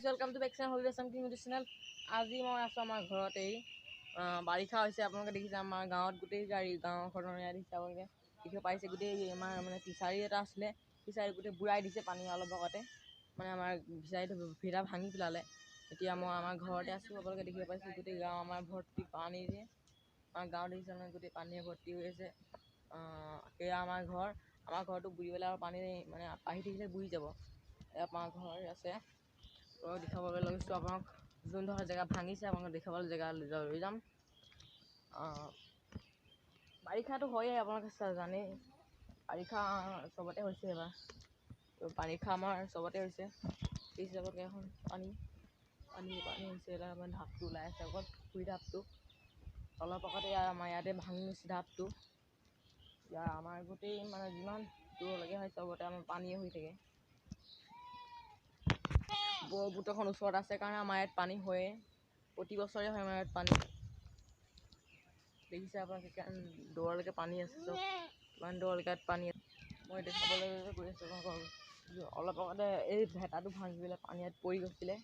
Welcome to back channel hobby something YouTube channel. আজি মই আছোঁ আমাৰ ঘৰতেই। বাৰিষা হৈছে, আপোনালোকে দেখিছে আমাৰ গাঁৱত গোটেই গাঁওখনৰ ইয়াত দেখিছে আপোনালোকে দেখিব পাইছে। গোটেই আমাৰ মানে ফিচাৰী এটা আছিলে, ফিচাৰী গোটেই বুৰাই দিছে পানী অলপ আগতে। মানে আমাৰ ফিচাৰীটো ভিৰা ভাঙি পেলালে। এতিয়া মই আমাৰ ঘৰতে আছোঁ, আপোনালোকে দেখিব পাইছে গোটেই গাঁও আমাৰ ভৰ্তি পানীৰে। আমাৰ গাঁৱত দেখিছে মানে গোটেই পানীৰে ভৰ্তি হৈ আছে। সেয়া আমাৰ ঘৰটো বুৰি পেলাই আৰু পানী মানে আহি থাকিলে বুৰি যাব। আমাৰ ঘৰ আছে, দেখাবলৈ লৈছোঁ আপোনাক। যোনডোখৰ জেগা ভাঙিছে আপোনাক দেখাবলৈ জেগা লৈ যাম। বাৰিষাটো হয়েই, আপোনালোকে জানেই বাৰিষা চবতে হৈছে এইবাৰ। বাৰিষা আমাৰ চবতে হৈছে। এই হিচাপত এখন পানী হৈছে, এটা মানে ঢাপটো ওলাই আছে অকল পুখুৰী ঢাপটো। অলপ আগতে আমাৰ ইয়াতে ভাঙি গৈছে ঢাপটো। এতিয়া আমাৰ গোটেই মানে যিমান দূৰলৈকে হয় চবতে আমাৰ পানীয়ে হৈ থাকে। ব্ৰহ্মপুত্ৰখন ওচৰত আছে কাৰণে আমাৰ ইয়াত পানী হয়ে, প্ৰতি বছৰে হয় আমাৰ ইয়াত পানী। দেখিছে আপোনালোকে কিমান দূৰলৈকে পানী আছে, চব কিমান দূৰলৈকে ইয়াত পানী আছে। মই দেখাবলৈ গৈ আছোঁ আপোনালোকক। অলপ আগতে এই ভেটাটো ভাঙি পেলাই পানী ইয়াত পৰি গৈছিলে।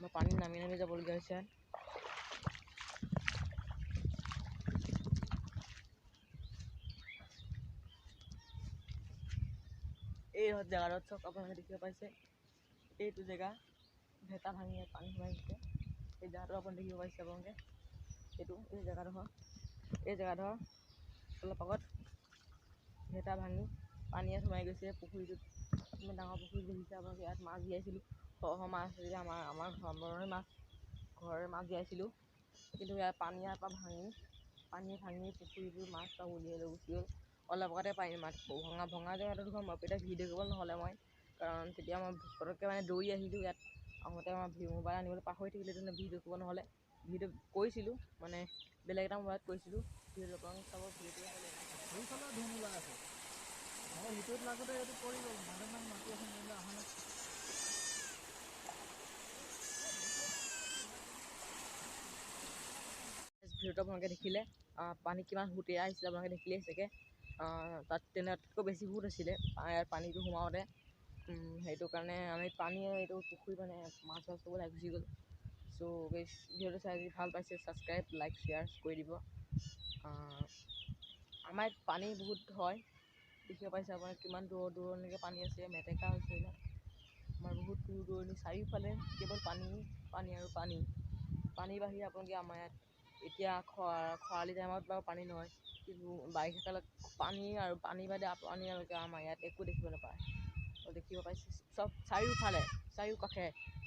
মই পানীত নামি যাবলগীয়া হৈছে। এই জেগাডোৰত চাওক, আপোনালোকে দেখিব পাইছে এইটো জেগা ভেটা ভাঙি ইয়াত পানী সোমাই গৈছে। এই জেগাটো আপুনি দেখিব পাইছে আপোনালোকে। এই জেগাডোখৰ অলপ আগত ভেটা ভাঙি পানী ইয়াত সোমাই গৈছে পুখুৰীটোত। ইমান ডাঙৰ পুখুৰী দেখিছে আপোনালোকে। ইয়াত মাছ জীয়াইছিলোঁ, সৰহ মাছ আছিলে। আমাৰ ঘৰৰে মাছ জীয়াইছিলোঁ, কিন্তু ইয়াত পানীৰ পৰা ভাঙি পুখুৰীবোৰ মাছ উলিয়াই লৈ গুচি গ'ল। অলপ আগতে ভঙা জেগাটো মই এতিয়া ভিডিঅ' কৰিব নহ'লে মই, কাৰণ তেতিয়া মই পটককৈ মানে দৌৰি আহিলোঁ ইয়াত। আহোঁতে মই মোবাইল আনিবলৈ পাহৰি থাকিলোঁ, তেনে ভিডিঅ' কৰিব নহ'লে। ভিডিঅ' কৰিছিলোঁ মানে বেলেগ এটা মোবাইলত কৰিছিলোঁ। ভিডিঅ'টো আপোনালোকে চাব, ভিডিঅ'টো হ'লে সেইফালেও ধুন ওলাই আছে। সিটোত লাগোতে এইটো পৰি গ'ল, মাজে মাটি এখন অহা নাই। ভিডিঅ'টো আপোনালোকে দেখিলে পানী কিমান সোঁতে আহিছিলে আপোনালোকে দেখিলেই চাগে। তাতকৈ বেছি সোঁত আছিলে ইয়াত পানীটো সোমাওঁতে। সেইটো কাৰণে আমি এইটো পুখুৰী মানে মাছ ওলাই গুচি গ'ল। চ' ভিডিঅ'টো চাই যদি ভাল পাইছে ছাবস্ক্ৰাইব, লাইক, শ্বেয়াৰ কৰি দিব। আমাৰ ইয়াত পানী বহুত হয়, দেখিব পাইছে আপোনাৰ কিমান দূৰলৈকে পানী আছে। মেটেকা হৈছে এইবিলাক আমাৰ বহুত দূৰণি চাৰিওফালে কেৱল পানী আৰু পানীৰ বাহিৰে আপোনালোকে আমাৰ ইয়াত এতিয়া খৰালি টাইমত বাৰু পানী নহয়, কিন্তু বাৰিষা কালত পানী বাদে আপোনালোকে আমাৰ ইয়াত একো দেখিব নাপায়। দেখিব পাইছে চব চাৰিওকাষে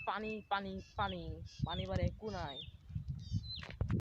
পানী বাদে একো নাই।